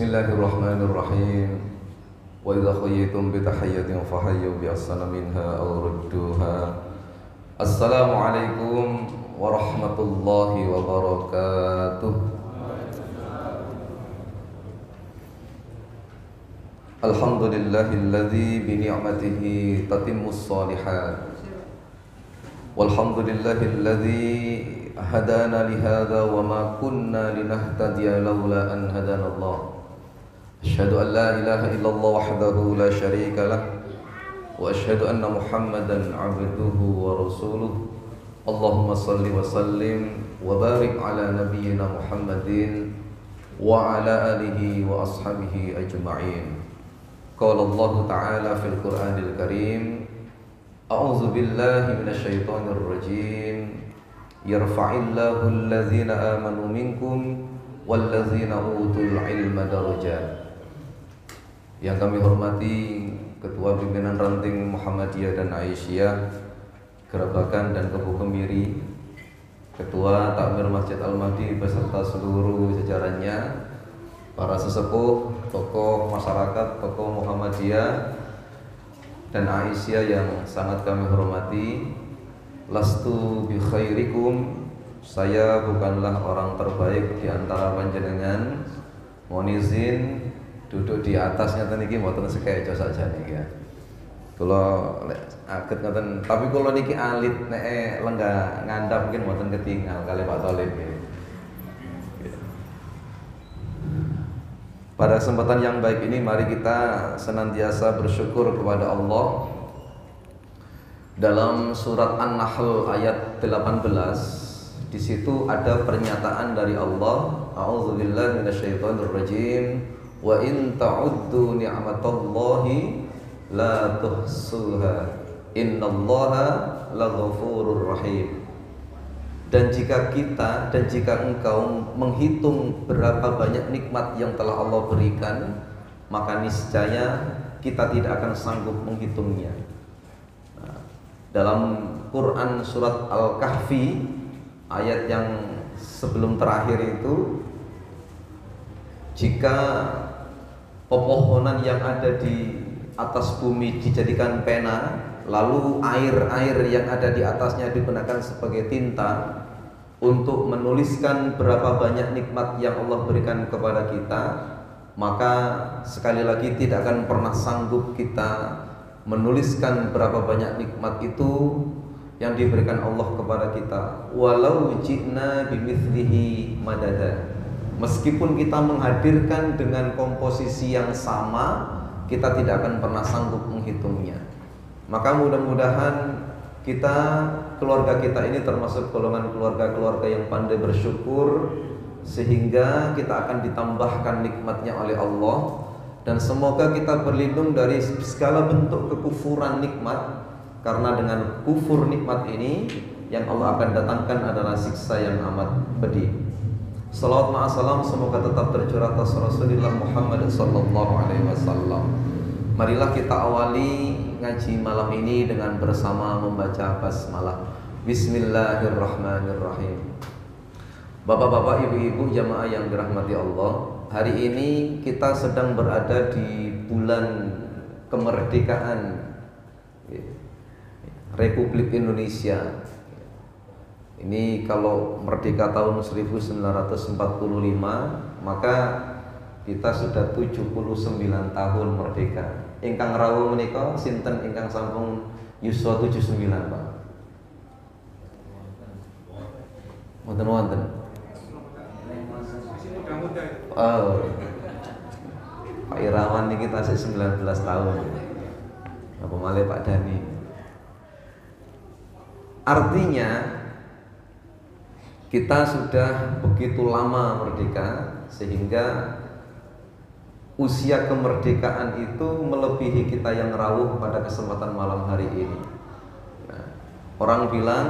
Bismillahirrahmanirrahim. Wa idza khayyitum bi tahiyyatin fahayyu bi ahsana minha aw rudduha. Assalamualaikum warahmatullahi wabarakatuh. Alhamdulillahilladzi bi ni'matihi tatimmus shalihat. Walhamdulillahilladzi hadana lihada wa ma kunna linahtadiya laula an hadana Allah. Asyhadu an la ilaha illallah wahdahu la syarika lah wa asyhadu anna Muhammadan abduhu wa rasuluh. Allahumma salli wa sallim wa barik ala nabiyyina Muhammadin wa ala alihi wa ashabihi ajma'in. Qala Allah ta'ala fil Qur'anil Karim, a'udzu billahi minasyaitonir rajim. Yarfa'illahu alladhina amanu minkum walladzina utul ilma darajat. Yang kami hormati Ketua Pimpinan Ranting Muhammadiyah dan Aisyah Gerabakan dan Kebu Kemiri, Ketua Takmir Masjid Al-Mahdi beserta seluruh jajarannya, para sesepuh, tokoh masyarakat, tokoh Muhammadiyah dan Aisyah yang sangat kami hormati. Lastu bi khairikum, saya bukanlah orang terbaik di antara panjenengan. Mohon izin duduk di atasnya niki mboten sekaya saja niki ya. Kula aget ngoten, tapi kula niki alit nek lenggah ngandhap mungkin mboten ketinggal kali Pak Thalib nggih. Pada kesempatan yang baik ini mari kita senantiasa bersyukur kepada Allah. Dalam surat An-Nahl ayat 18, di situ ada pernyataan dari Allah, a'udzubillahi minasyaitonirrajim, wa in ta'uddu ni'matallahi la tuhsuha innallaha laghafurur rahim. Dan jika engkau menghitung berapa banyak nikmat yang telah Allah berikan, maka niscaya kita tidak akan sanggup menghitungnya. Dalam Quran surat Al-Kahfi ayat yang sebelum terakhir itu, jika pepohonan yang ada di atas bumi dijadikan pena, lalu air-air yang ada di atasnya digunakan sebagai tinta untuk menuliskan berapa banyak nikmat yang Allah berikan kepada kita, maka sekali lagi tidak akan pernah sanggup kita menuliskan berapa banyak nikmat itu yang diberikan Allah kepada kita. Walau ji'na bimithlihi madada, meskipun kita menghadirkan dengan komposisi yang sama, kita tidak akan pernah sanggup menghitungnya. Maka mudah-mudahan keluarga kita ini termasuk golongan keluarga-keluarga yang pandai bersyukur, sehingga kita akan ditambahkan nikmatnya oleh Allah. Dan semoga kita berlindung dari segala bentuk kekufuran nikmat, karena dengan kufur nikmat ini yang Allah akan datangkan adalah siksa yang amat pedih. Salawat ma'asalam semoga tetap tercurah atas Rasulullah Muhammad sallallahu alaihi wasallam. Marilah kita awali ngaji malam ini dengan bersama membaca basmalah. Bismillahirrahmanirrahim. Bapak-bapak, ibu-ibu, jamaah yang dirahmati Allah, hari ini kita sedang berada di bulan kemerdekaan Republik Indonesia. Ini kalau merdeka tahun 1945, maka kita sudah 79 tahun merdeka. Ingkang rawuh menika sinten ingkang sampun yuswa 79, Pak? Wonten. Oh, Pak Irawan ini kita 19 tahun. Apa malih Pak Dani? Artinya kita sudah begitu lama merdeka, sehingga usia kemerdekaan itu melebihi kita yang rawuh pada kesempatan malam hari ini. Nah, orang bilang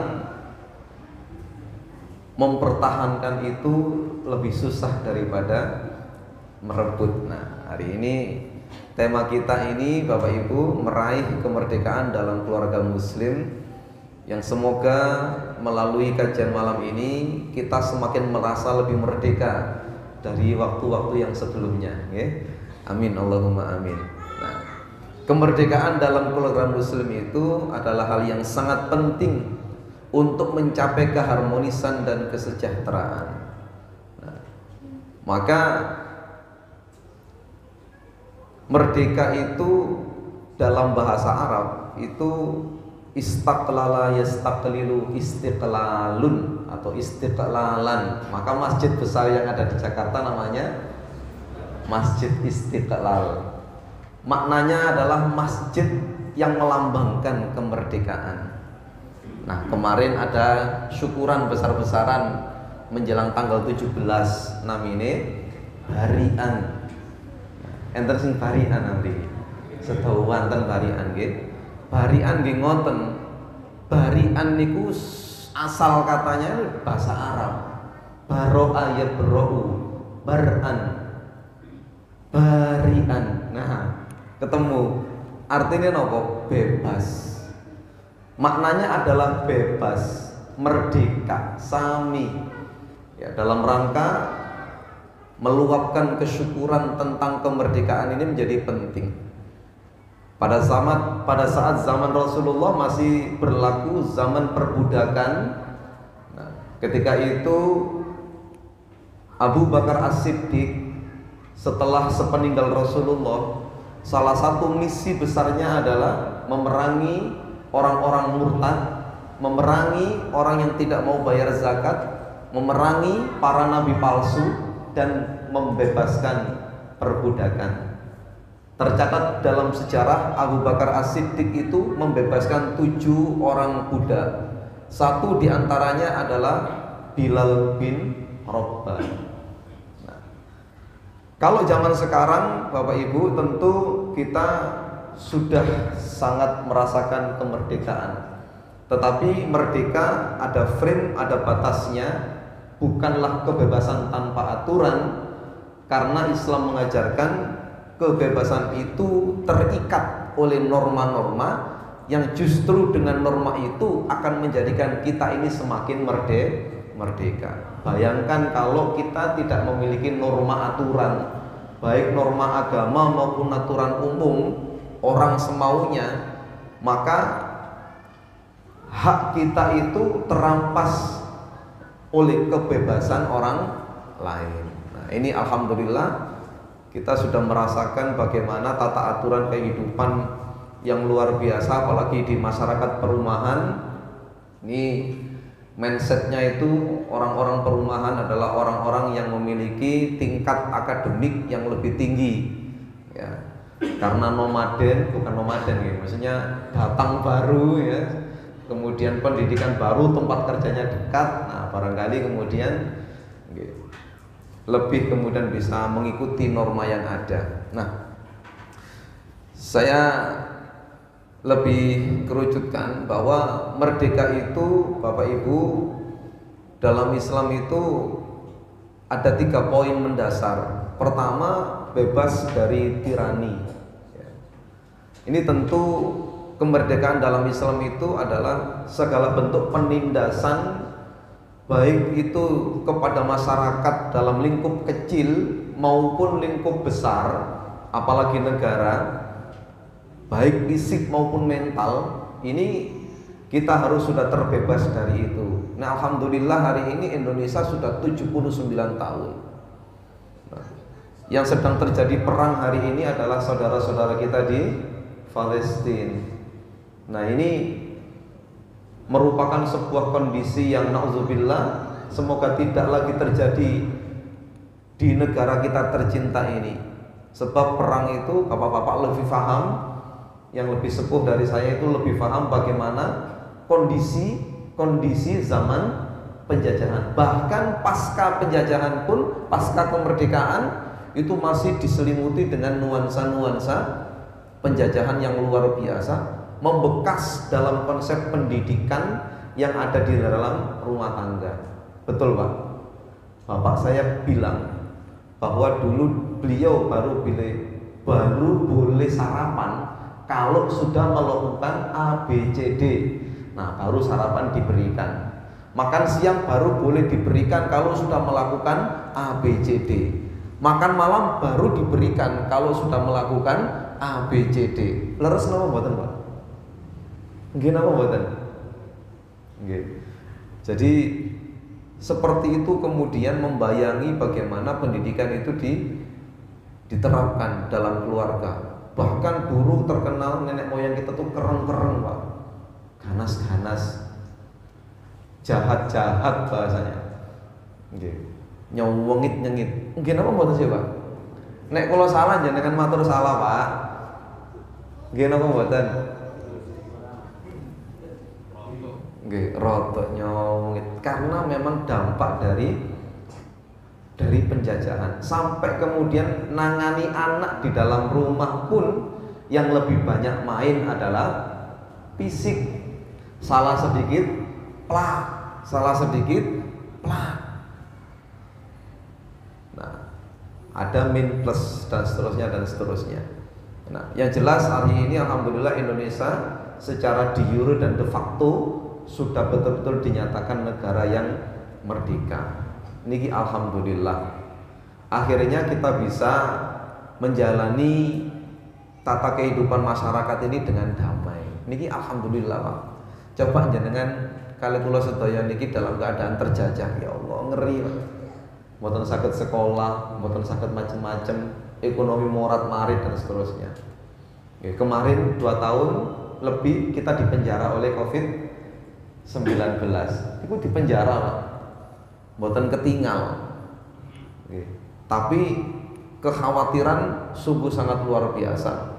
mempertahankan itu lebih susah daripada merebut. Nah, hari ini tema kita ini Bapak Ibu meraih kemerdekaan dalam keluarga muslim, yang semoga melalui kajian malam ini kita semakin merasa lebih merdeka dari waktu-waktu yang sebelumnya, ya. Amin Allahumma amin. Nah, kemerdekaan dalam keluarga muslim itu adalah hal yang sangat penting untuk mencapai keharmonisan dan kesejahteraan. Nah, maka merdeka itu dalam bahasa Arab itu istaqlala yastaqlilu istiqlalun atau istiqlalan. Maka masjid besar yang ada di Jakarta namanya Masjid Istiqlal. Maknanya adalah masjid yang melambangkan kemerdekaan. Nah, kemarin ada syukuran besar-besaran menjelang tanggal 17 namine barian. Enten sing barian nanti. Setahu wonten barian nggih. Barian nggih ngoten. Barian niku asal katanya bahasa Arab. Baro'a yabra'u, bar'an. Barian. Nah, ketemu. Artinya nopo? Bebas. Maknanya adalah bebas, merdeka, sami. Ya, dalam rangka meluapkan kesyukuran tentang kemerdekaan ini menjadi penting. Pada saat zaman Rasulullah masih berlaku zaman perbudakan. Nah, ketika itu Abu Bakar As-Siddiq setelah sepeninggal Rasulullah, salah satu misi besarnya adalah memerangi orang-orang murtad, memerangi orang yang tidak mau bayar zakat, memerangi para nabi palsu, dan membebaskan perbudakan. Tercatat dalam sejarah Abu Bakar As-Siddiq itu membebaskan 7 orang budak. Satu diantaranya adalah Bilal bin Rabah. Nah, kalau zaman sekarang Bapak Ibu tentu kita sudah sangat merasakan kemerdekaan. Tetapi merdeka ada frame, ada batasnya. Bukanlah kebebasan tanpa aturan, karena Islam mengajarkan kebebasan itu terikat oleh norma-norma yang justru dengan norma itu akan menjadikan kita ini semakin merdeka. Bayangkan kalau kita tidak memiliki norma aturan, baik norma agama maupun aturan umum, orang semaunya, maka hak kita itu terampas oleh kebebasan orang lain. Nah, ini alhamdulillah kita sudah merasakan bagaimana tata aturan kehidupan yang luar biasa, apalagi di masyarakat perumahan. Ini mindsetnya itu orang-orang perumahan adalah orang-orang yang memiliki tingkat akademik yang lebih tinggi, ya. Karena nomaden, bukan nomaden ya, maksudnya datang baru ya. Kemudian pendidikan baru, tempat kerjanya dekat. Nah, barangkali kemudian lebih kemudian bisa mengikuti norma yang ada. Nah, saya lebih kerucutkan bahwa merdeka itu Bapak Ibu dalam Islam itu ada 3 poin mendasar. Pertama, bebas dari tirani. Ini tentu kemerdekaan dalam Islam itu adalah segala bentuk penindasan, baik itu kepada masyarakat dalam lingkup kecil maupun lingkup besar, apalagi negara, baik fisik maupun mental. Ini kita harus sudah terbebas dari itu. Nah, alhamdulillah hari ini Indonesia sudah 79 tahun. Nah, yang sedang terjadi perang hari ini adalah saudara-saudara kita di Palestina. Nah, ini merupakan sebuah kondisi yang na'udzubillah semoga tidak lagi terjadi di negara kita tercinta ini. Sebab perang itu bapak-bapak lebih paham, yang lebih sepuh dari saya itu lebih paham bagaimana kondisi zaman penjajahan. Bahkan pasca penjajahan pun, pasca kemerdekaan itu masih diselimuti dengan nuansa-nuansa penjajahan yang luar biasa, membekas dalam konsep pendidikan yang ada di dalam rumah tangga. Betul Pak? Bapak saya bilang bahwa dulu beliau baru boleh sarapan kalau sudah melakukan ABCD. Nah, baru sarapan diberikan. Makan siang baru boleh diberikan kalau sudah melakukan A, B, C, D. Makan malam baru diberikan kalau sudah melakukan A, B, C, D. Leres napa mboten, Pak? Nggih napa mboten? Nggih. Jadi seperti itu kemudian membayangi bagaimana pendidikan itu diterapkan dalam keluarga. Bahkan dulu terkenal nenek moyang kita tuh keren-keren, Pak. Ganas-ganas. Jahat-jahat bahasanya. Nggih. Nyewengit-nyengit. Nggih napa mboten sih, Pak? Nek kula salah jenengan matur salah, Pak. Nggih napa mboten? Nggih, rada nyewengit karena memang dampak dari penjajahan. Sampai kemudian nangani anak di dalam rumah pun yang lebih banyak main adalah fisik. Salah sedikit plak, salah sedikit plak. Nah, ada min plus dan seterusnya dan seterusnya. Nah, yang jelas hari ini alhamdulillah Indonesia secara de jure dan de facto sudah betul-betul dinyatakan negara yang merdeka. Niki alhamdulillah. Akhirnya kita bisa menjalani tata kehidupan masyarakat ini dengan damai. Niki alhamdulillah, Pak. Coba jenengan kali kula sedaya niki dalam keadaan terjajah, ya Allah, ngeri, Pak. Mboten saged sekolah, mboten saged macam-macam, ekonomi morat-marit dan seterusnya. Oke, kemarin 2 tahun lebih kita dipenjara oleh COVID-19. Itu dipenjara, Pak. Mboten ketinggal. Oke. Tapi kekhawatiran sungguh sangat luar biasa.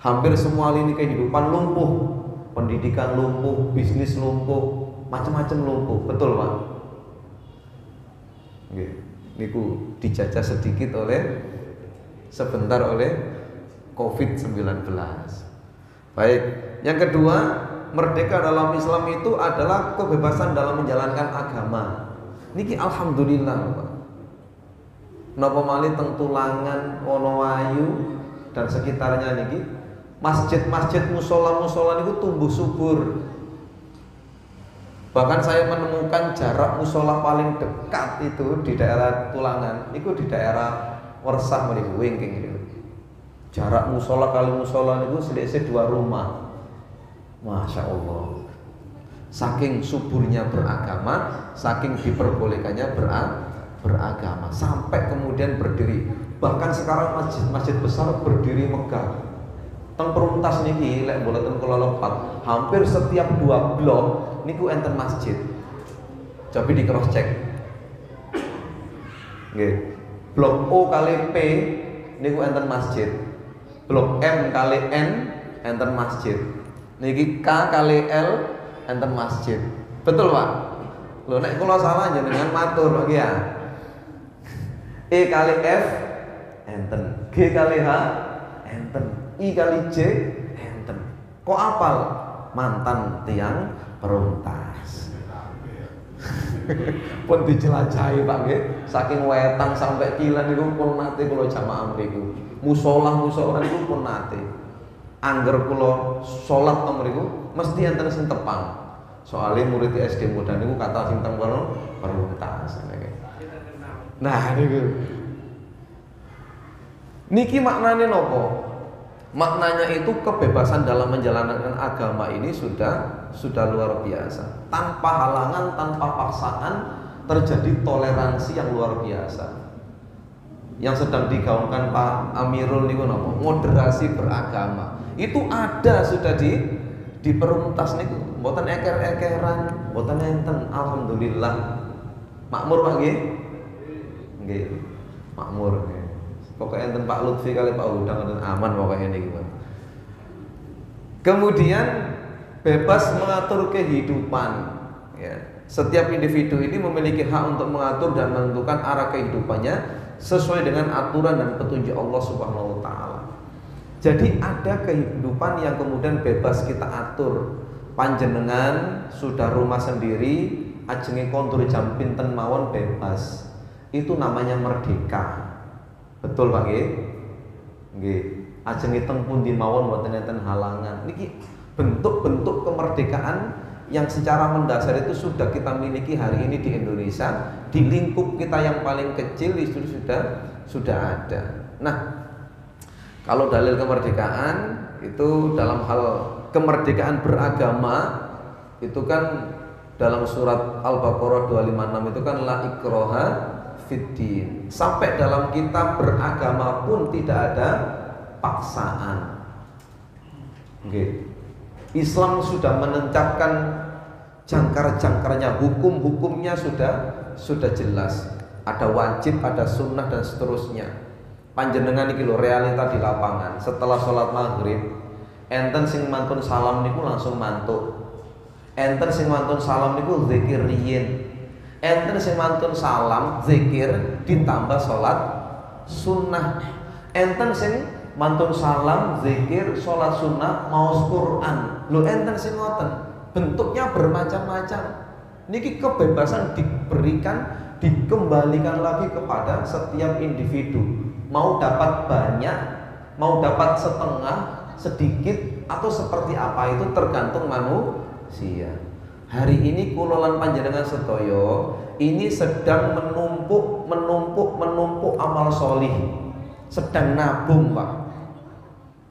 Hampir semua lini kehidupan lumpuh. Pendidikan lumpuh, bisnis lumpuh, macam-macam lumpuh. Betul, Pak? Oke. Niku dijajah sedikit sebentar oleh COVID-19. Baik, yang kedua, merdeka dalam Islam itu adalah kebebasan dalam menjalankan agama. Niki alhamdulillah, Pak. Napa malih teng Tulangan, Wonoayu dan sekitarnya niki, masjid-masjid, musola-musola niku tumbuh subur. Bahkan saya menemukan jarak musola paling dekat itu di daerah Tulangan, niku di daerah Wersah mriku Wingking niku. Jarak musola kali musola niku selisih 2 rumah. Masya Allah. Saking suburnya beragama, saking diperbolehkannya beragama, sampai kemudian berdiri. Bahkan sekarang masjid besar berdiri megah. Teng Peruntas niki lek mboten kula lepat, hampir setiap 2 blok niku enten masjid. Coba di cross check. Nggih. Blok O kali P niku enten masjid. Blok M kali N enten masjid. Niki K kali L enten masjid. Betul, Pak? Lho nek kula salah jenengan matur nggih ya. E kali F enten, G kali H enten, I kali J enten. Kok apal? Mantan tiang peruntas. Pun dijelajahi, Pak nggih. Saking wetan sampai kilan niku pun nate kula jamaah mriku. Musola niku pun nate. Angger kula salat teng mriku mesti enten sing tepang. Soalnya murid SD muda niku kata sing teng kono peruntas. Nah niku. Niki maknanya nopo? Maknanya itu kebebasan dalam menjalankan agama ini sudah luar biasa. Tanpa halangan, tanpa paksaan, terjadi toleransi yang luar biasa. Yang sedang digaungkan Pak Amirul niku nopo? Moderasi beragama. Itu ada sudah di peruntas niku. Mboten eker-ekeran, mboten enten. Alhamdulillah. Makmur, Pak nggih? Nggih. Makmur nggih. Pokoknya enten Pak Lutfi kali Pak Udang enten aman pokoknya niki, Pak. Kemudian bebas mengatur kehidupan, ya. Setiap individu ini memiliki hak untuk mengatur dan menentukan arah kehidupannya sesuai dengan aturan dan petunjuk Allah Subhanahu wa taala. Jadi ada kehidupan yang kemudian bebas kita atur. Panjenengan sudah rumah sendiri, ajenge kontur jam pinten mawon bebas. Itu namanya merdeka. Betul, Pak nggih? Nggih. Ajenge teng pundi mawon mboten enten halangan. Niki bentuk-bentuk kemerdekaan yang secara mendasar itu sudah kita miliki hari ini di Indonesia, di lingkup kita yang paling kecil itu sudah ada. Nah, kalau dalil kemerdekaan itu dalam hal kemerdekaan beragama itu kan dalam surat Al-Baqarah 256 itu kan la ikraha fiddin. Sampai dalam kita beragama pun tidak ada paksaan. Okay. Islam sudah menetapkan jangkar-jangkarnya, hukum-hukumnya sudah jelas. Ada wajib, ada sunnah dan seterusnya. Panjenengan iki lho realita di lapangan. Setelah sholat maghrib, enten sing mantun salam niku langsung mantuk. Enten sing mantun salam niku zikir riyin. Enten sing mantun salam zikir ditambah sholat sunnah. Enten sing mantun salam, zikir, sholat sunnah, maos Quran. Lo enten sing ngoten. Bentuknya bermacam-macam. Niki kebebasan diberikan, dikembalikan lagi kepada setiap individu. Mau dapat banyak, mau dapat setengah, sedikit, atau seperti apa itu tergantung manusia. Hari ini kulolan panjenengan setoyo ini sedang menumpuk amal solih, sedang nabung Pak.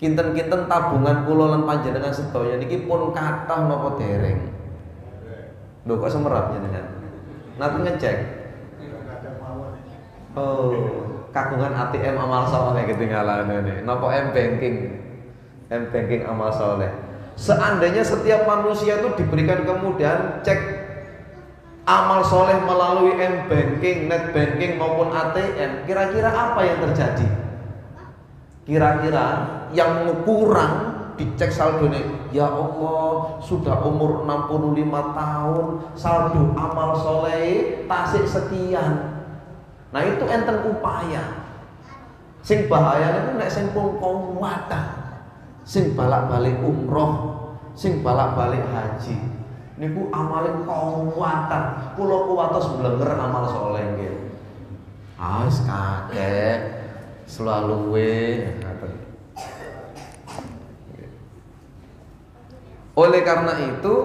Kinten-kinten tabungan kula lan panjenengan sedaya niki pun kathah napa dereng? Lho kok semerap jenengan? Nanti ngecek. Oh, kagungan ATM amal saleh ketinggalan ini. Napa M-banking amal saleh. Seandainya setiap manusia itu diberikan kemudahan cek amal soleh melalui M-banking, net banking maupun ATM, kira-kira apa yang terjadi? Kira-kira yang kurang dicek saldonya, ya Allah sudah umur 65 tahun saldo amal soleh tasik sekian. Nah itu enten upaya. Sing bahaya itu nek sing kuwata, sing balak-balik umroh, sing balak-balik haji niku amalin kuwatan. Kula kuwatos blenger amal soleh nggih. Wis kakek selalu Oleh karena itu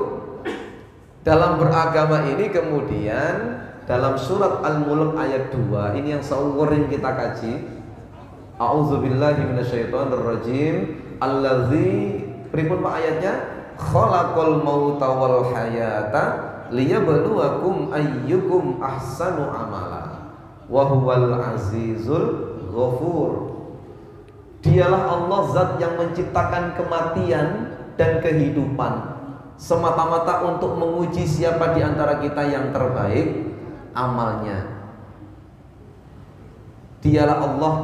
dalam beragama ini kemudian dalam surat Al-Mulk ayat 2 ini yang sering kita kaji. A'udzubillahi minasyaitonirrajim. Allazi pripun Pak ayatnya? Khalaqal mauta wal hayata liyabluwakum ayyukum ahsanu amala wa huwal azizul ghafur. Dialah Allah zat yang menciptakan kematian dan kehidupan semata-mata untuk menguji siapa di antara kita yang terbaik amalnya. Dialah Allah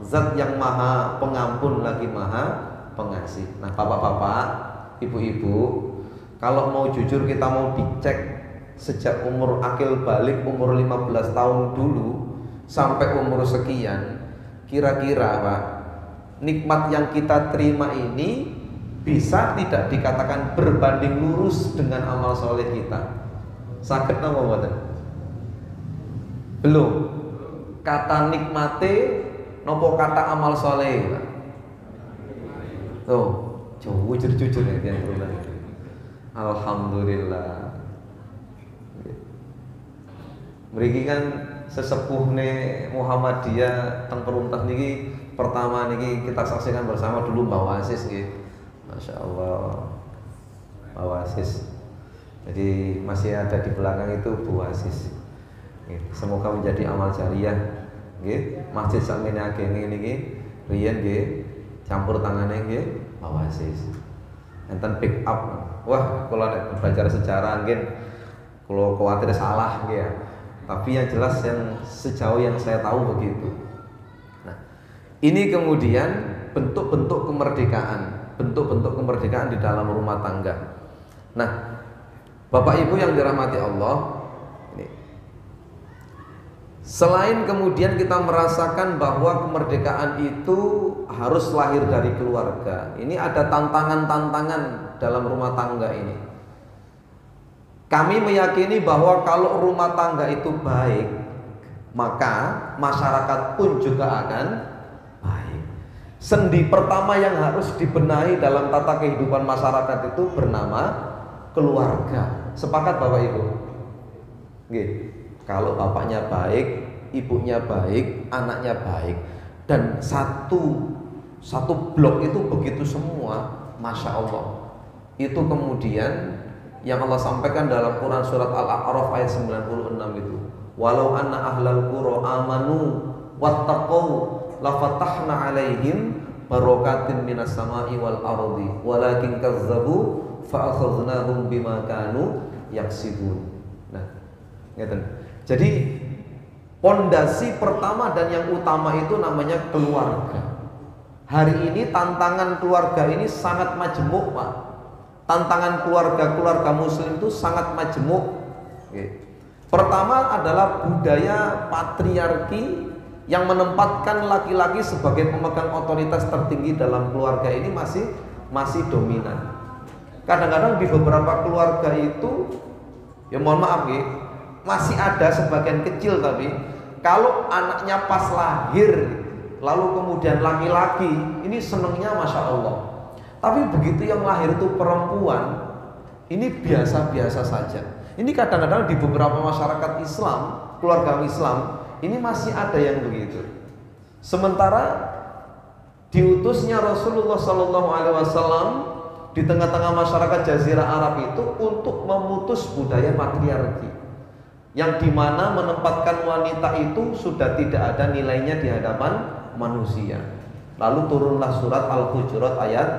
zat yang maha pengampun lagi maha pengasih. Nah bapak-bapak, ibu-ibu, kalau mau jujur kita mau dicek sejak umur akil balik umur 15 tahun dulu sampai umur sekian, kira-kira Pak, nikmat yang kita terima ini bisa tidak dikatakan berbanding lurus dengan amal soleh kita? Sakit napa mboten? Belum. Kata nikmate nopo kata amal soleh Pak? Tuh, jujur ya yang berulang. Alhamdulillah. Mriki kan sesepuhne Muhammadiyah teng peruntah niki pertama niki kita saksikan bersama dulu Mbah Wasis nggih. Masya Allah, Pak Wasis. Jadi masih ada di belakang itu Bu Wasis. Semoga menjadi amal jariah. Masjid sakmene ageng niki riyen nggih campur tangannya nggih Pak Wasis. Enten pick up. Wah, kalau nek belajar sejarah nggih kalau khawatir salah nggih ya. Tapi yang jelas yang sejauh yang saya tahu begitu. Nah, ini kemudian bentuk-bentuk kemerdekaan. Bentuk-bentuk kemerdekaan di dalam rumah tangga. Nah, Bapak Ibu yang dirahmati Allah, ini. Selain kemudian kita merasakan bahwa kemerdekaan itu harus lahir dari keluarga, ini ada tantangan-tantangan dalam rumah tangga ini. Kami meyakini bahwa kalau rumah tangga itu baik, maka masyarakat pun juga akan baik. Sendi pertama yang harus dibenahi dalam tata kehidupan masyarakat itu bernama keluarga. Sepakat Bapak Ibu? Nggih. Kalau bapaknya baik, ibunya baik, anaknya baik, dan satu blok itu begitu semua, Masya Allah. Itu kemudian yang Allah sampaikan dalam Quran surat Al-A'raf ayat 96 itu. Walau anna ahlal qura amanu wattaqau lafatahna alaihim barakatin minas sama'i wal ardi walakin kazzabu fa'akhadnahum bima kanu yaksibun. Nah, ngeten. Jadi pondasi pertama dan yang utama itu namanya keluarga. Hari ini tantangan keluarga ini sangat majemuk, Pak. Tantangan keluarga muslim itu sangat majemuk. Pertama adalah budaya patriarki yang menempatkan laki-laki sebagai pemegang otoritas tertinggi dalam keluarga ini masih dominan. Kadang-kadang di beberapa keluarga itu, ya mohon maaf ya, masih ada sebagian kecil, tapi kalau anaknya pas lahir lalu kemudian laki-laki, ini senengnya Masya Allah. Tapi begitu yang lahir itu perempuan, ini biasa-biasa saja. Ini kadang-kadang di beberapa masyarakat Islam, keluarga Islam, ini masih ada yang begitu. Sementara diutusnya Rasulullah SAW di tengah-tengah masyarakat Jazirah Arab itu untuk memutus budaya patriarki, yang dimana menempatkan wanita itu sudah tidak ada nilainya di hadapan manusia. Lalu turunlah surat Al-Hujurat ayat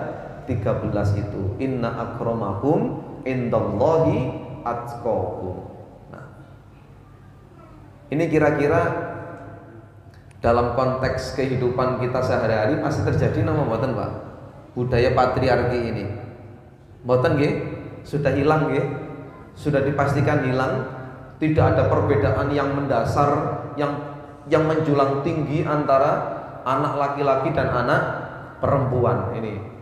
13 itu, inna akramakum indallahi atqakum. Nah, ini kira-kira dalam konteks kehidupan kita sehari-hari masih terjadi nama mboten, Pak? Budaya patriarki ini mboten nggih? Sudah hilang nggih? Sudah dipastikan hilang. Tidak ada perbedaan yang mendasar, yang menjulang tinggi antara anak laki-laki dan anak perempuan. Ini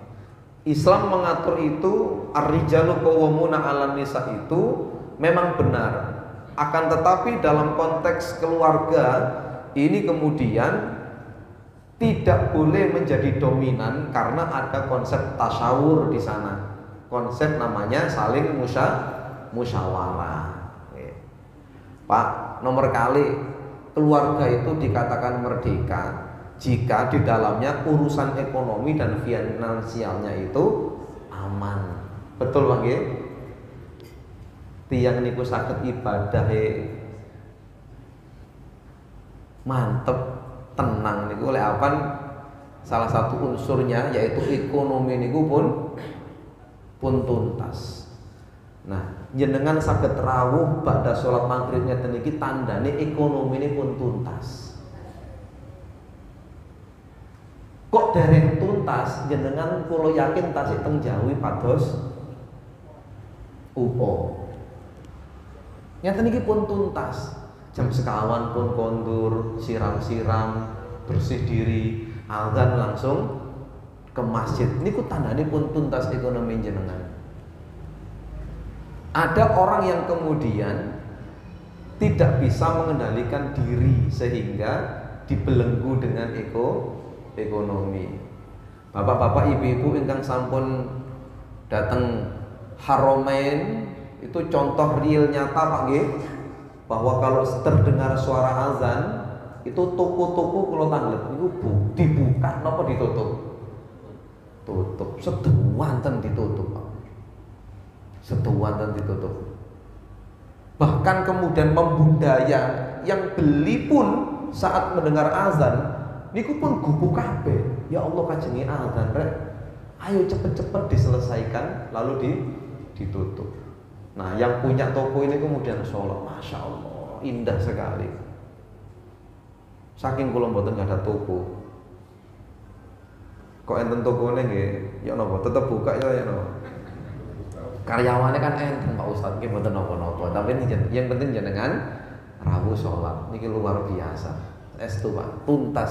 Islam mengatur itu, ar-rijalu qawwamuna 'alan nisa, itu memang benar. Akan tetapi dalam konteks keluarga ini kemudian tidak boleh menjadi dominan karena ada konsep tasyawur di sana. Konsep namanya saling musyawarah. Pak, nomor kali keluarga itu dikatakan merdeka jika di dalamnya urusan ekonomi dan finansialnya itu aman. Betul Pak nggih? Tiyang niku saged ibadah mantep, tenang niku oleh apa? Salah satu unsurnya yaitu ekonomi niku pun tuntas. Nah, jenengan saged rawuh badha salat maghrib ngeten iki tandane ekonomine pun tuntas. Kok dereng tuntas, jenengan kula yakin tasik teng Jawi pados upo. Ngeten iki pun tuntas. Jam sekawan pun kondur, siram-siram, bersih diri, azan langsung ke masjid. Niku tandane pun tuntas ekonomi jenengan. Ada orang yang kemudian tidak bisa mengendalikan diri sehingga dibelenggu dengan ekonomi. Bapak-bapak, ibu-ibu ingkang sampun datang Haramain itu contoh real nyata Pak nggih, bahwa kalau terdengar suara azan itu toko-toko kula tanglet niku dibuka napa ditutup? Tutup, seduwanten ditutup Pak. Setuan ditutup. Bahkan kemudian membudaya yang beli pun saat mendengar azan niku pun gubuk kabeh. Ya Allah kajengi azan rek. Ayo cepet-cepet diselesaikan lalu ditutup. Nah, yang punya toko ini kemudian sholat, Masya Allah, indah sekali. Saking kula mboten gak ada toko. Kok enten tokone nggih? Ya napa tetep buka ya napa? Karyawannya kan enten Pak Ustadz, nggih mboten napa-napa, tapi yang penting jenengan rawuh sholat niki luar biasa. Estu Pak, tuntas.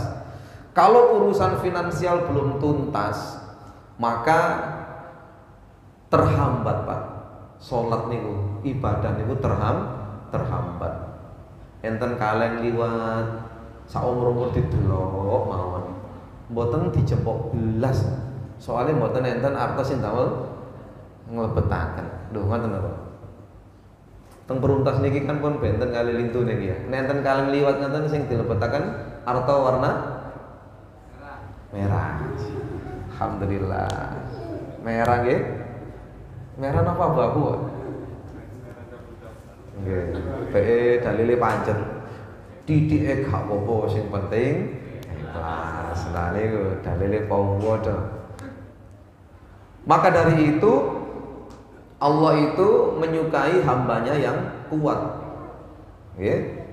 Kalau urusan finansial belum tuntas, maka terhambat Pak. Sholat niku, ibadah niku terhambat. Enten kaleng liwat, saumur-umur didelok mawon. Mboten dijempok belas. Soalnya mboten enten artos sing damel nglebetaken. Lho ngoten napa? Teng peruntas niki kan pun benten kali lintu niki ya. Nek enten kalih liwat ngoten sing dilebetaken arta warna merah. Alhamdulillah. Merah nggih. Merah napa abu-abu? Nggih. Pe dalile pancet. Titike gak apa-apa sing penting ikhlas. Nah niku dalile pawodo. Maka dari itu Allah itu menyukai hambanya yang kuat,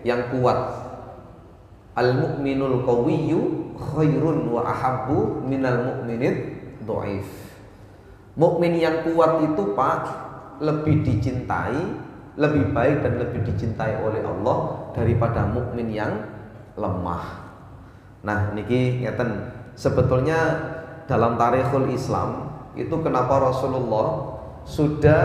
yang kuat. Al-mu'minul qawiyyu khairun wa ahabbu minal mu'minid dhaif. Mukmin yang kuat itu Pak lebih dicintai, lebih baik dan lebih dicintai oleh Allah daripada mukmin yang lemah. Nah niki ngeten, sebetulnya dalam tarikhul Islam itu kenapa Rasulullah sudah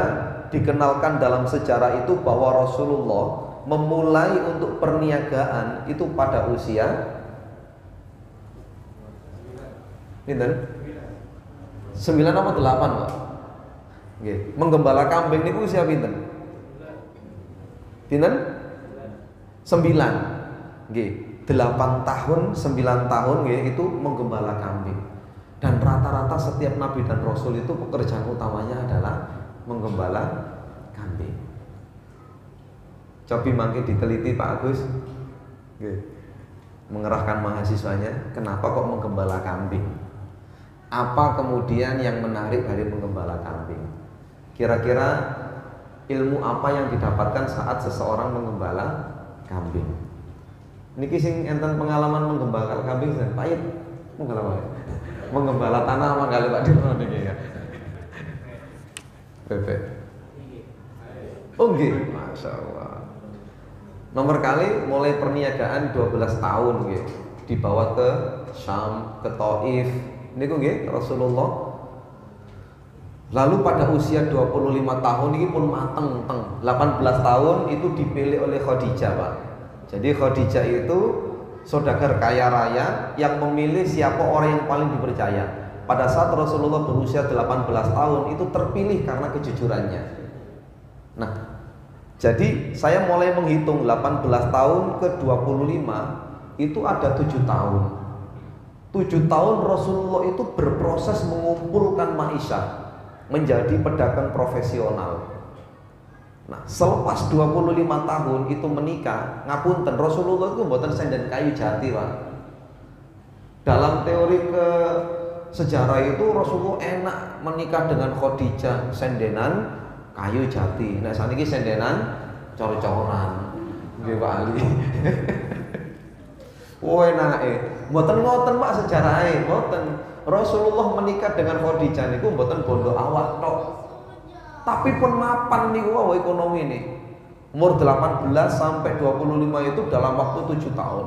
dikenalkan dalam sejarah itu bahwa Rasulullah memulai untuk perniagaan itu pada usia pinten? 9 apa 8, Pak? Nggih, menggembala kambing niku usia pinten? Pinten? 9. Nggih, 8 tahun, 9 tahun nggih itu menggembala kambing. Dan rata-rata setiap nabi dan rasul itu pekerjaan utamanya adalah menggembala kambing. Cobi mangke diteliti Pak Agus. Mengerahkan mahasiswanya, kenapa kok menggembala kambing? Apa kemudian yang menarik dari menggembala kambing? Kira-kira ilmu apa yang didapatkan saat seseorang menggembala kambing? Niki sing enten pengalaman menggembala kambing dan pahit menggembala tanah sama kali Pak Dirno niki ya. Bebek. Oh nggih, Masya Allah. Nomor kali mulai perniagaan 12 tahun nggih, dibawa ke Syam, ke Taif. Niku nggih Rasulullah. Lalu pada usia 25 tahun ini pun mateng teng. 18 tahun itu dipilih oleh Khadijah, Pak. Jadi Khadijah itu saudagar kaya raya yang memilih siapa orang yang paling dipercaya. Pada saat Rasulullah berusia 18 tahun itu terpilih karena kejujurannya. Nah, jadi saya mulai menghitung 18 tahun ke 25 itu ada 7 tahun. 7 tahun Rasulullah itu berproses mengumpulkan ma'isyah, menjadi pedagang profesional. Nah, selepas 25 tahun itu menikah, ngapunten Rasulullah itu mboten senden kayu jati, Pak. Dalam teori ke sejarah itu Rasulullah enak menikah dengan Khadijah sendenan kayu jati. Nah, saniki sendenan cor-coran. Nggih Pak Ali. Oh enake. Mboten ngoten Pak sejarahe, mboten. Rasulullah menikah dengan Khadijah niku mboten bondo awak tok. Tapi pun mapan niku wae ekonomi ini. Umur 18 sampai 25 itu dalam waktu 7 tahun.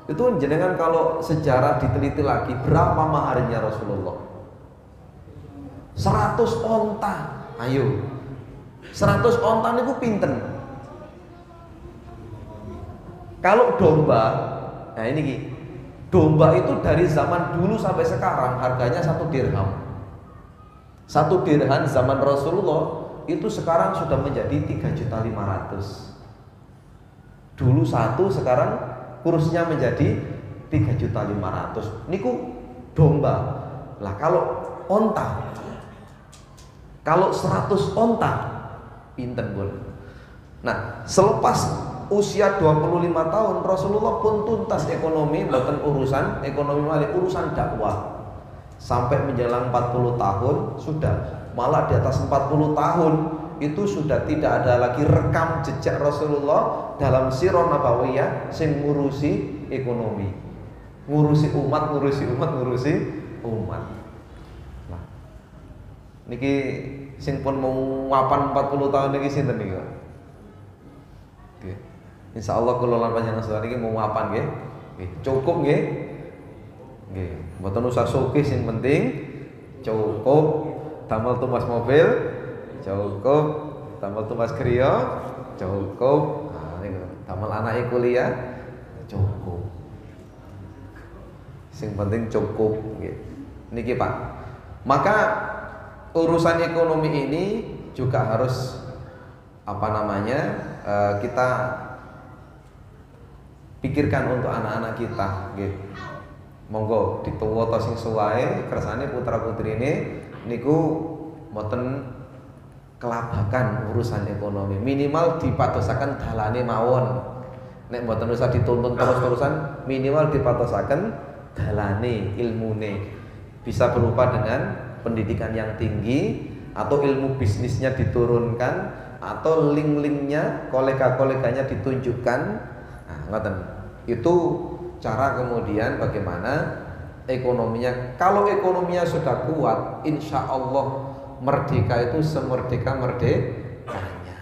Itu jenengan kalau sejarah diteliti lagi berapa maharnya Rasulullah? 100 onta. Ayo. 100 onta niku pinten? Kalau domba, nah ini Ki. Domba itu dari zaman dulu sampai sekarang harganya 1 dirham. 1 dirham zaman Rasulullah itu sekarang sudah menjadi 3.500.000. Dulu 1, sekarang kursnya menjadi 3.500.000. Niku domba. Lah kalau onta, kalau 100 onta pinten pun. Nah, selepas usia 25 tahun Rasulullah pun tuntas ekonomi, bukan urusan ekonomi malih, urusan dakwah. Sampai menjelang 40 tahun sudah, malah di atas 40 tahun itu sudah tidak ada lagi rekam jejak Rasulullah dalam sirah nabawiyah sing ngurusi ekonomi, ngurusi umat. Nah, niki sing pun mau wapan 40 tahun niki sinten niki? Nggih. Insyaallah kula lan panjenengan sedaya niki mau wapan nggih. Nggih, cukup nggih. Nggih, mboten usah sugih sing penting cukup damel tumbas mobil, cukup damel tumbas kriya, cukup. Nah, niku damel anake kuliah, cukup. Sing penting cukup nggih. Niki Pak. Maka urusan ekonomi ini juga harus kita pikirkan untuk anak-anak kita, gitu. Monggo dituwa to sing suwae kersane putra-putrine niku mboten kelabakan urusan ekonomi. Minimal dipatosaken dalane mawon. Nek mboten usah dituntun terus-terusan, minimal dipatosaken dalane, ilmune. Bisa berupa dengan pendidikan yang tinggi atau ilmu bisnisnya diturunkan atau link-linknya, kolega-koleganya ditunjukkan. Nah, ngoten. Itu cara kemudian bagaimana ekonominya. Kalau ekonominya sudah kuat, insya Allah merdeka itu semerdeka-merdekanya.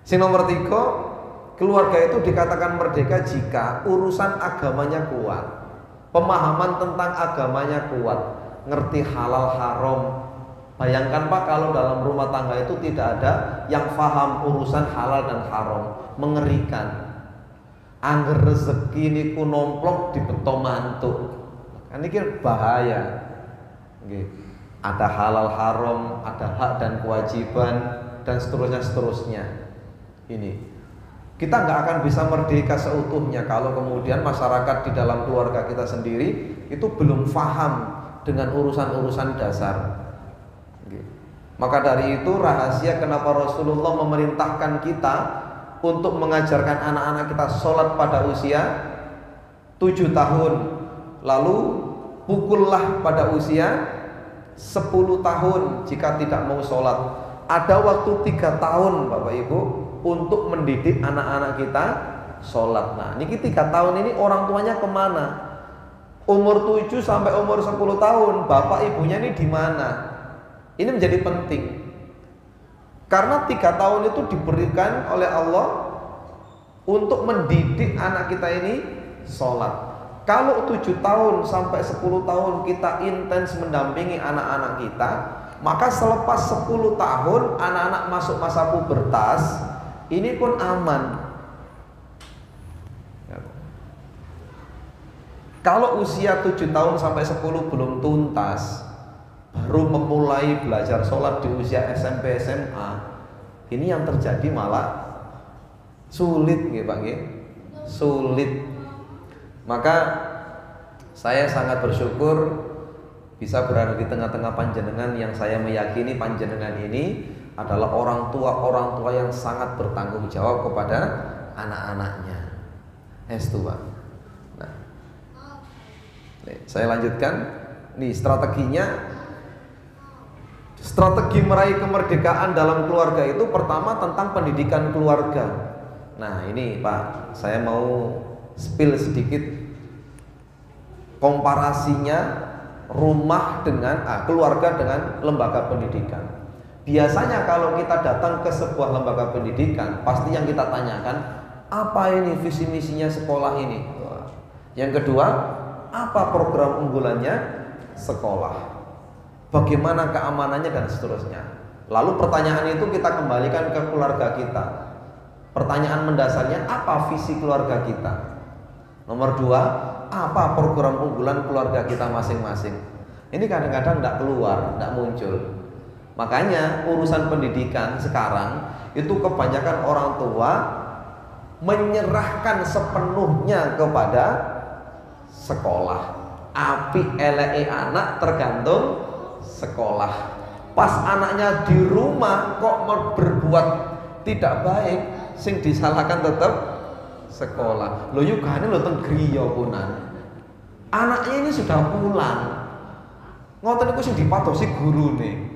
Sing nomor 3, keluarga itu dikatakan merdeka jika urusan agamanya kuat, pemahaman tentang agamanya kuat, ngerti halal haram. Bayangkan Pak, kalau dalam rumah tangga itu tidak ada yang paham urusan halal dan haram, mengerikan. Angger rezeki niku nomplok di beto mantuk. Kan ini bahaya. Ada halal haram, ada hak dan kewajiban dan seterusnya. Ini kita nggak akan bisa merdeka seutuhnya kalau kemudian masyarakat di dalam keluarga kita sendiri itu belum paham dengan urusan-urusan dasar. Maka dari itu rahasia kenapa Rasulullah memerintahkan kita untuk mengajarkan anak-anak kita sholat pada usia 7 tahun, lalu pukullah pada usia 10 tahun jika tidak mau sholat. Ada waktu 3 tahun Bapak Ibu untuk mendidik anak-anak kita sholat. Nah ini 3 tahun ini orang tuanya kemana? Umur 7 sampai umur 10 tahun bapak ibunya ini di mana? Ini menjadi penting. Karena 3 tahun itu diberikan oleh Allah untuk mendidik anak kita ini sholat. Kalau 7 tahun sampai 10 tahun kita intens mendampingi anak-anak kita, maka selepas 10 tahun anak-anak masuk masa pubertas, ini pun aman. Kalau usia 7 tahun sampai 10 belum tuntas, baru memulai belajar sholat di usia SMP SMA, ini yang terjadi malah sulit, Pak. Sulit. Maka saya sangat bersyukur bisa berada di tengah-tengah panjenengan yang saya meyakini panjenengan ini adalah orang tua yang sangat bertanggung jawab kepada anak-anaknya. Estu, Pak. Nah, saya lanjutkan. Nih strateginya. Strategi meraih kemerdekaan dalam keluarga itu pertama tentang pendidikan keluarga. Nah ini Pak, saya mau spill sedikit komparasinya rumah dengan keluarga dengan lembaga pendidikan. Biasanya kalau kita datang ke sebuah lembaga pendidikan, pasti yang kita tanyakan, apa ini visi misinya sekolah ini? Yang kedua, apa program unggulannya sekolah? Bagaimana keamanannya dan seterusnya. Lalu pertanyaan itu kita kembalikan ke keluarga kita. Pertanyaan mendasarnya, apa visi keluarga kita? Nomor 2, apa program unggulan keluarga kita masing-masing? Ini kadang-kadang tidak keluar, tidak muncul. Makanya urusan pendidikan sekarang itu kebanyakan orang tua menyerahkan sepenuhnya kepada sekolah. Api eleke anak tergantung sekolah. Pas anaknya di rumah kok berbuat tidak baik, sing disalahkan tetap sekolah. Lho yuk gane lho teng griya punan. Anaknya ini sudah pulang. Ngoten niku sing dipatosi gurune.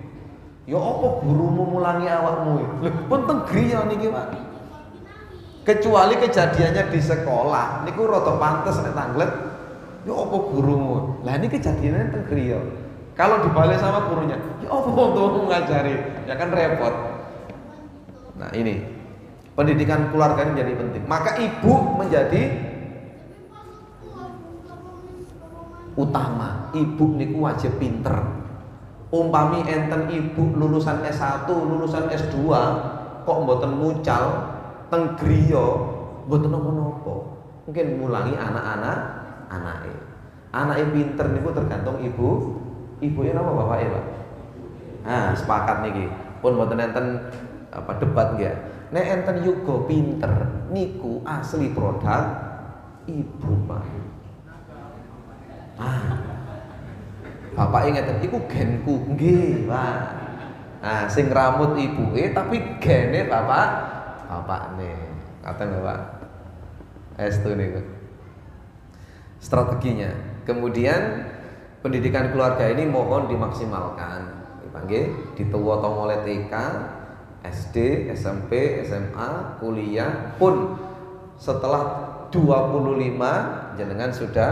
Ya apa gurumu mulangi awakmu? Lho pun teng griya niki, Pak. Kecuali kejadiannya di sekolah niku rada pantes nek tanglet. Ya apa gurumu? Lah ini kejadiannya teng griya. Kalau dibalik sama gurunya, ya apa untuk ngajari? Ya kan repot. Nah ini pendidikan keluarga ini menjadi penting. Maka ibu menjadi utama. Ibu niku wajib pinter. Umpami enten ibu lulusan S1, lulusan S2, kok mboten mucal teng griya, mboten napa-napa. Mungkin mulangi anak-anak anake. Anake pinter niku tergantung ibu Ibuke napa bapake, Pak? Nah, sepakat niki. Pun mboten enten debat nggih. Nek enten yoga pinter niku asli produk ibu, Pak. Bapake ngeten, iku genku nggih, Pak. Nah, sing rambut ibuke tapi gene bapakne. Katen lho, Pak. Estu niku. Strateginya. Kemudian pendidikan keluarga ini mohon dimaksimalkan. Nggih, dituwa mulai TK, SD, SMP, SMA, kuliah pun setelah 25 jenengan sudah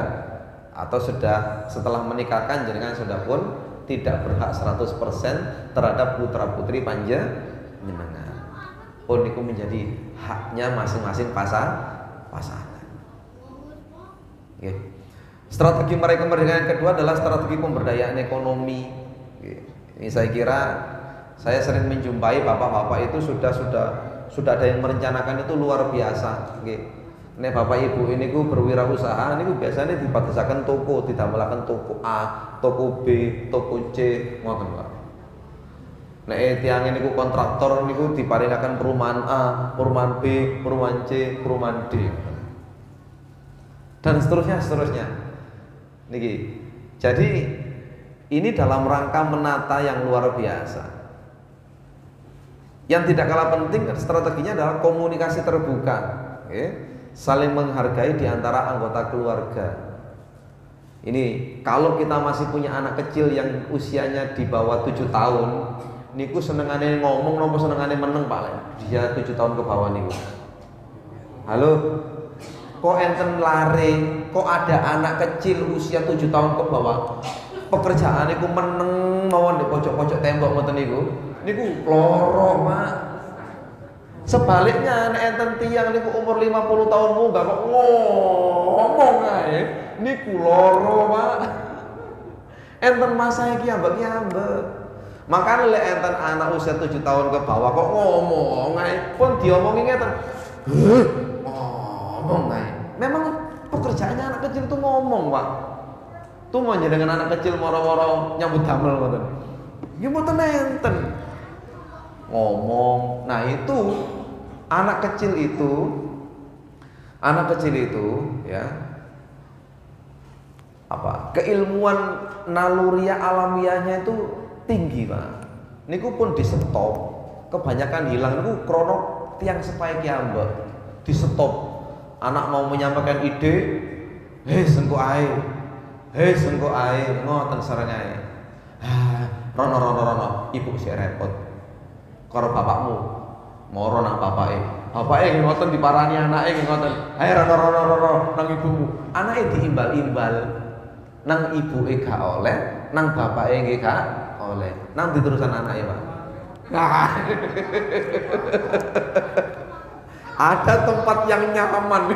atau sudah setelah menikahkan jenengan sudah pun tidak berhak 100% terhadap putra-putri panjenengan. Pun itu menjadi haknya masing-masing pasangan. Okay. Strategi mereka kemerdekaan kedua adalah strategi pemberdayaan ekonomi. Okay. Ini saya kira saya sering menjumpai bapak-bapak itu sudah ada yang merencanakan itu luar biasa. Okay. Nek bapak ibu ini ku berwirausaha, ini ku biasanya dibatasakan toko, tidak melakukan toko A, toko B, toko C, ngoten Pak. Nek tiang ini ku kontraktor ini ku diparingaken perumahan A, perumahan B, perumahan C, perumahan D, dan seterusnya. Niki. Jadi ini dalam rangka menata yang luar biasa. Yang tidak kalah penting strateginya adalah komunikasi terbuka. Okay. Saling menghargai di antara anggota keluarga. Ini kalau kita masih punya anak kecil yang usianya di bawah 7 tahun, niku senengane ngomong nopo senengane meneng Pak. Dia 7 tahun ke bawah niku. Halo. Kok enten lare, kok ada anak kecil usia 7 tahun ke bawah. Pekerjaan niku meneng mawon di pojok-pojok tembok ngoten niku. Niku loro, Pak. Sebaliknya nek enten tiyang niku umur 50 tahun munggah kok ngomong ae niku loro, Pak. Enten masa iki ambek. Makane lek enten anak usia 7 tahun ke bawah kok ngomong ae pun diomongi ngeten. Ngomong ae. Memang pekerjaannya anak kecil itu ngomong, Pak. Tuh manja dengan anak kecil moro-moro nyambut damel ngoten. Nggih mboten enten. Ngomong. Nah, itu anak kecil itu ya keilmuan naluriah alamiahnya itu tinggi, Pak. Niku pun di stop. Kebanyakan hilang niku krono tiang sepae ki ambek. Di stop. Anak mau menyampaikan ide, sengko ae. Ngoten sareng ae. Rono, ibu sik repot. Karo bapakmu moro nang bapake ngoten diparani anake ngoten. Rono nang ibumu. Anake diimbal-imbal. Nang ibuke gak oleh, nang bapake nggih gak oleh. Nang diterusan anake, Pak. Ada tempat yang nyaman.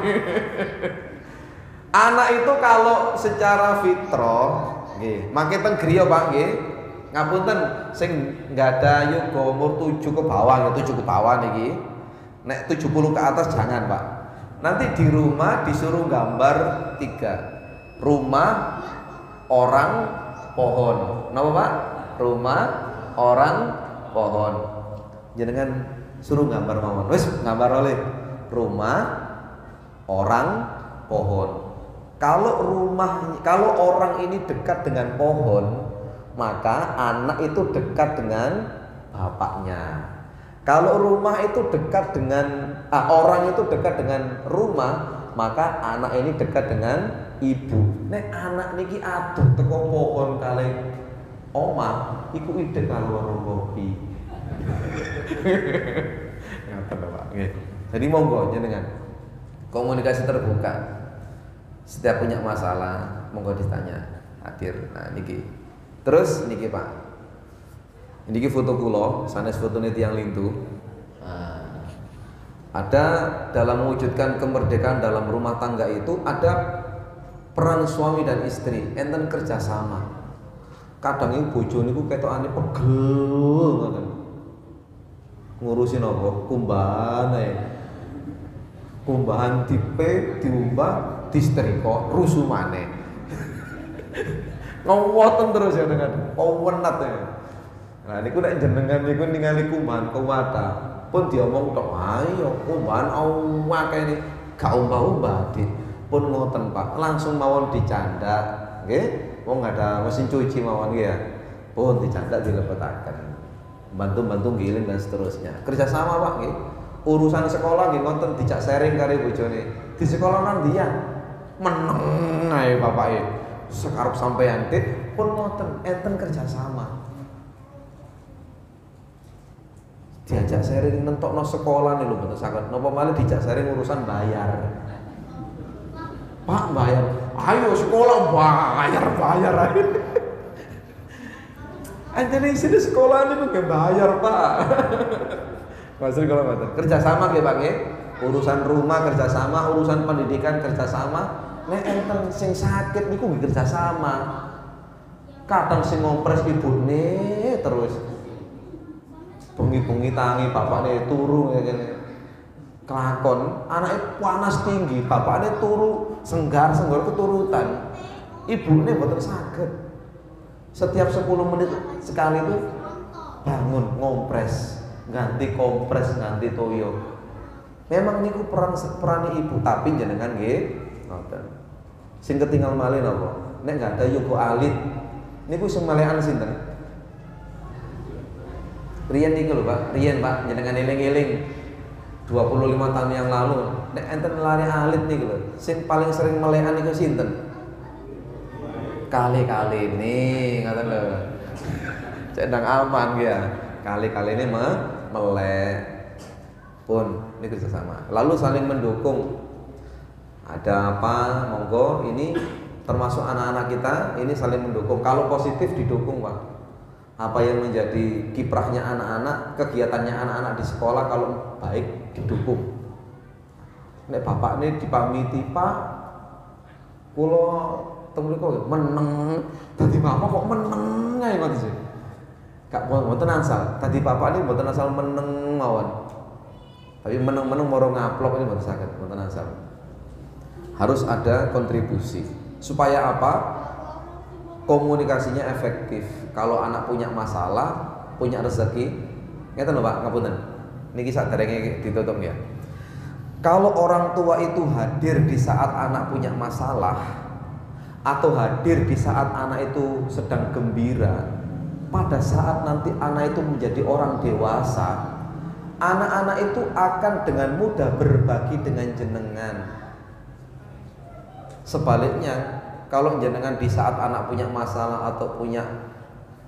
Anak itu kalau secara fitrah nggih, mangke teng griya, Pak nggih. Ngapunten sing enggak ada yoga umur 7 ke bawah, 7 ke bawah niki. Nek 70 ke atas jangan, Pak. Nanti di rumah disuruh gambar 3. Rumah, orang, pohon. Napa, Pak? Rumah, orang, pohon. Jenengan suruh gambar mawon. Wis gambar oleh rumah, orang, pohon. Kalau orang ini dekat dengan pohon, maka anak itu dekat dengan bapaknya. Kalau rumah itu dekat dengan orang itu dekat dengan rumah, maka anak ini dekat dengan ibu. Nek anak niki aduh teko pohon kali omah, iku ide karo warung kopi. Jadi monggo jenengan komunikasi terbuka. Setiap punya masalah monggo ditanya. Hadir. Nah niki. Terus niki Pak. Niki foto kula, sanes fotone tiyang lintu. Ada dalam mewujudkan kemerdekaan dalam rumah tangga itu ada peran suami dan istri, enten kerjasama. Kadang iku bojo niku ketokane pegel ngoten. Ngurusin apa? Kumbahan dipe, diumbah, disetrika, rusuh maneh. Ngowoten terus ya dengan pewenat ya. Nah niku nek jenengan niku ningali kuman kuwata pun diomong tok ayo kuman akeh ini gak umbah-umbah di pun ngoten Pak langsung mawon dicanda nggih wong ada mesin cuci mawon nggih ya pun dicanda dilebetaken bantu-bantu giling dan seterusnya kerjasama Pak nggih urusan sekolah nggih ngoten dijak sharing karo bojone di sekolah nang dia meneng ae bapake sekarep sampean tit pun ngoten enten kerjasama diajak sharing nentokno sekolah nih lho mboten saged napa malih dijak sharing urusan bayar Pak bayar ayo sekolah bayar ayo anjene sini sekolah niku nggih bayar Pak maksud kalau ngoten kerjasama nggih Pak nggih urusan rumah kerjasama urusan pendidikan kerjasama nek enten sing sakit niku nggih kerjasama kadang sing ngompres ibune terus bengi-bengi tangi bapakne turu ngene kelakon anaknya panas tinggi bapaknya turu senggar keturutan ibunya mboten saged setiap 10 menit sekali itu bangun ngompres ganti kompres ganti toyo memang niku peran ibu tapi jenengan nggih ngoten sing ketinggal malih napa nek gak ada yogo alit niku sing malekan sinten riyen niku lho Pak riyen Pak jenengan eling-eling 25 tahun yang lalu nek enten lari alit niku lho sing paling sering melekan niku sinten kali-kali ini ngaten lho cendang aman ya kali-kali ini melek pun ini kerjasama lalu saling mendukung ada apa monggo ini termasuk anak-anak kita ini saling mendukung kalau positif didukung Pak apa yang menjadi kiprahnya anak-anak kegiatannya anak-anak di sekolah kalau baik didukung nek bapak ini dipamiti Pak kula temu kok meneng tadi bapak kok meneng ae ngoten sih gak mboten asal tadi bapak ini mboten asal meneng mawon tapi meneng-meneng moro ngaplok ini mboten saged mboten asal harus ada kontribusi supaya apa komunikasinya efektif kalau anak punya masalah punya rezeki ngeten lho Pak ngapunten niki saderenge ditutup ya kalau orang tua itu hadir di saat anak punya masalah atau hadir di saat anak itu sedang gembira pada saat nanti anak itu menjadi orang dewasa anak-anak itu akan dengan mudah berbagi dengan jenengan sebaliknya kalau jenengan di saat anak punya masalah atau punya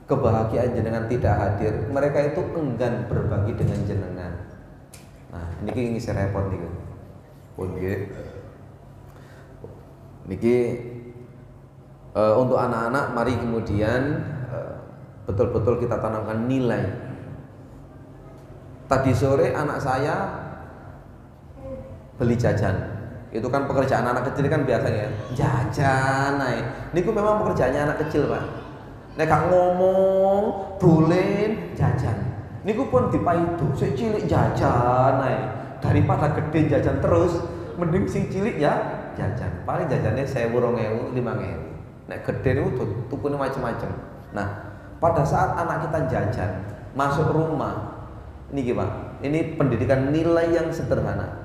kebahagiaan jenengan tidak hadir mereka itu enggan berbagi dengan jenengan nah niki ngisi repot nih pun niki untuk anak-anak mari kemudian betul-betul kita tanamkan nilai tadi sore anak saya beli jajan itu kan pekerjaan anak kecil kan biasanya jajan naik niku memang pekerjaannya anak kecil Pak nek gak ngomong dolen jajan niku pun dipaido sik cilik jajan naik daripada gede jajan terus mending sing cilik ya jajan paling jajannya 1.000 2.000 5.000 nek gede niku tukune macam-macam nah pada saat anak kita jajan masuk rumah niki Pak ini pendidikan nilai yang sederhana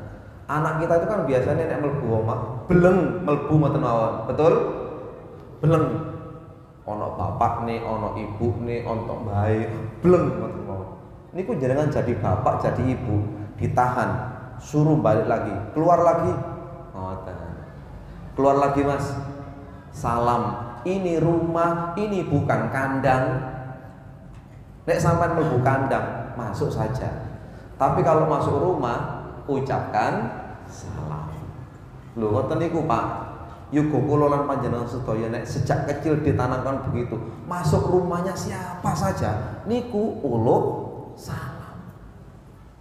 anak kita itu kan biasanya nek mlebu omah beleng mlebu mboten mawon betul beleng ono bapak nih ono ibu nih ontok bae beleng mboten mawon niku jenengan jadi bapak jadi ibu ditahan suruh balik lagi keluar lagi ngoten keluar lagi Mas salam ini rumah ini bukan kandang nek sampean mlebu kandang masuk saja tapi kalau masuk rumah ucapkan salam. Lho ngoten niku Pak. Yuga kula lan panjenengan sedaya nek sejak kecil ditanamkan begitu. Masuk rumahnya siapa saja niku uluk salam.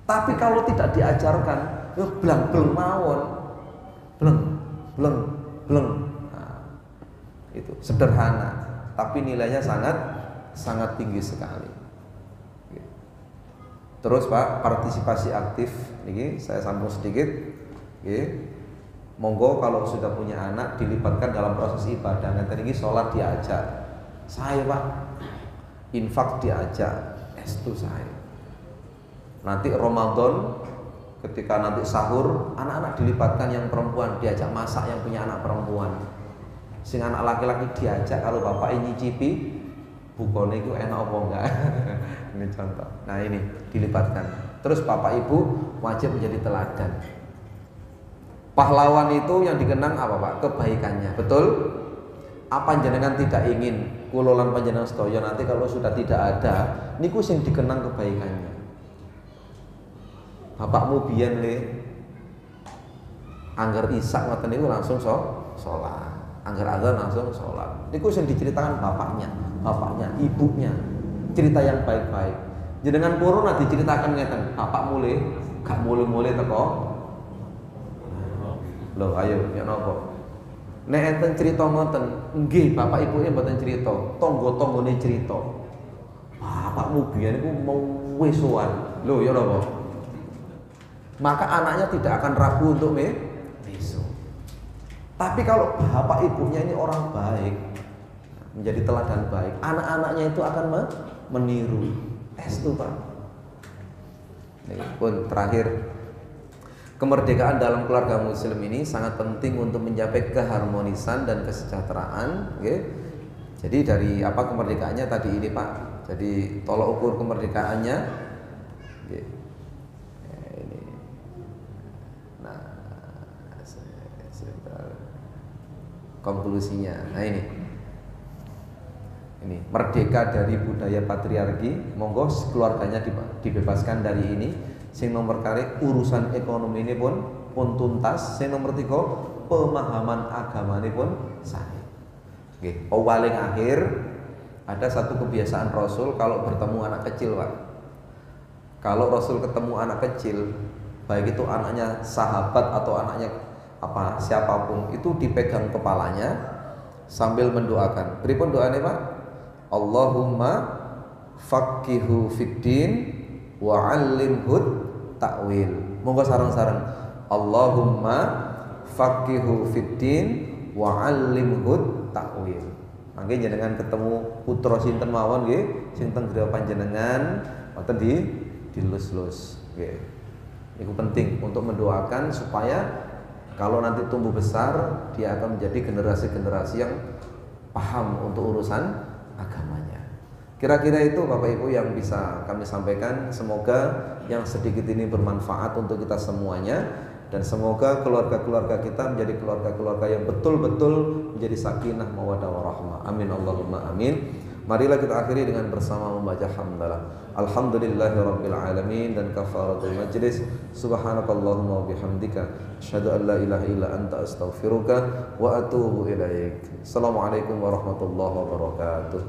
Tapi kalau tidak diajarkan, yo blang-bleng mawon. Bleng, bleng, bleng. Nah, itu sederhana, tapi nilainya sangat tinggi sekali. Terus Pak, partisipasi aktif niki saya sambung sedikit. Monggo kalau sudah punya anak dilibatkan dalam proses ibadah. Nanti niki sholat diajak, Saya Pak, infak diajak, estu saya. Nanti Ramadan ketika nanti sahur, anak-anak dilibatkan yang perempuan, diajak masak yang punya anak perempuan. Sing anak laki-laki diajak kalau bapak ini nyicipi, bukone itu enak apa enggak? Ini contoh. Nah ini dilibatkan. Terus bapak ibu wajib menjadi teladan. Pahlawan itu yang dikenang apa Pak? Kebaikannya. Betul? Apa jenengan tidak ingin kulolan panjenengan sedaya nanti kalau sudah tidak ada, niku sing dikenang kebaikannya. Bapakmu biyen le angger isak ngoten niku langsung salat. Angger azan langsung salat. Niku sing diceritakan bapaknya, ibunya. Cerita yang baik-baik. Jenengan corona diceritakan ngeten, bapakmu le gak mule-mule teko. Loh ayo ya napa? Nek enten cerita ngoten, nggih bapak ibuke mboten cerita, tangga-tanggane cerita. Bapakmu biyen niku mau wesoan. Loh ya napa? Maka anaknya tidak akan ragu untuk meso. Tapi kalau bapak ibunya ini orang baik, menjadi teladan baik, anak-anaknya itu akan meniru. Estu Pak. Ini pun terakhir, kemerdekaan dalam keluarga muslim ini sangat penting untuk mencapai keharmonisan dan kesejahteraan. Okay? Jadi dari apa kemerdekaannya tadi ini Pak. Jadi tolok ukur kemerdekaannya. Okay. Konklusinya, nah ini merdeka dari budaya patriarki, monggo keluarganya dibebaskan dari ini. Sing nomor kali urusan ekonomi ini pun tuntas. Sing nomor 3 pemahaman agama ini pun sahih. Oke, paling akhir ada satu kebiasaan Rasul kalau bertemu anak kecil Pak. Kalau Rasul ketemu anak kecil, baik itu anaknya sahabat atau anaknya apa siapapun, itu dipegang kepalanya sambil mendoakan. Pripun doanya Pak? Allahumma faqihu fiddin wa 'allimhu ta'wil. Monggo sareng-sareng. Allahumma faqihu fiddin wa 'allimhu ta'wil. Mangke jenengan ketemu putra sinten mawon nggih sing teng griya panjenengan wonten dilus-lus nggih. Itu penting untuk mendoakan supaya kalau nanti tumbuh besar, dia akan menjadi generasi-generasi yang paham untuk urusan agamanya. Kira-kira itu Bapak Ibu yang bisa kami sampaikan. Semoga yang sedikit ini bermanfaat untuk kita semuanya. Dan semoga keluarga-keluarga kita menjadi keluarga-keluarga yang betul-betul menjadi sakinah, mawaddah, warahmah. Amin Allahumma amin. Marilah kita akhiri dengan bersama membaca hamdalah. Alhamdulillahirabbil alamin dan kafaratul majlis. Subhanakallahumma wa bihamdika asyhadu an la ilaha illa anta astaghfiruka wa atubu ilaik. Assalamualaikum warahmatullahi wabarakatuh.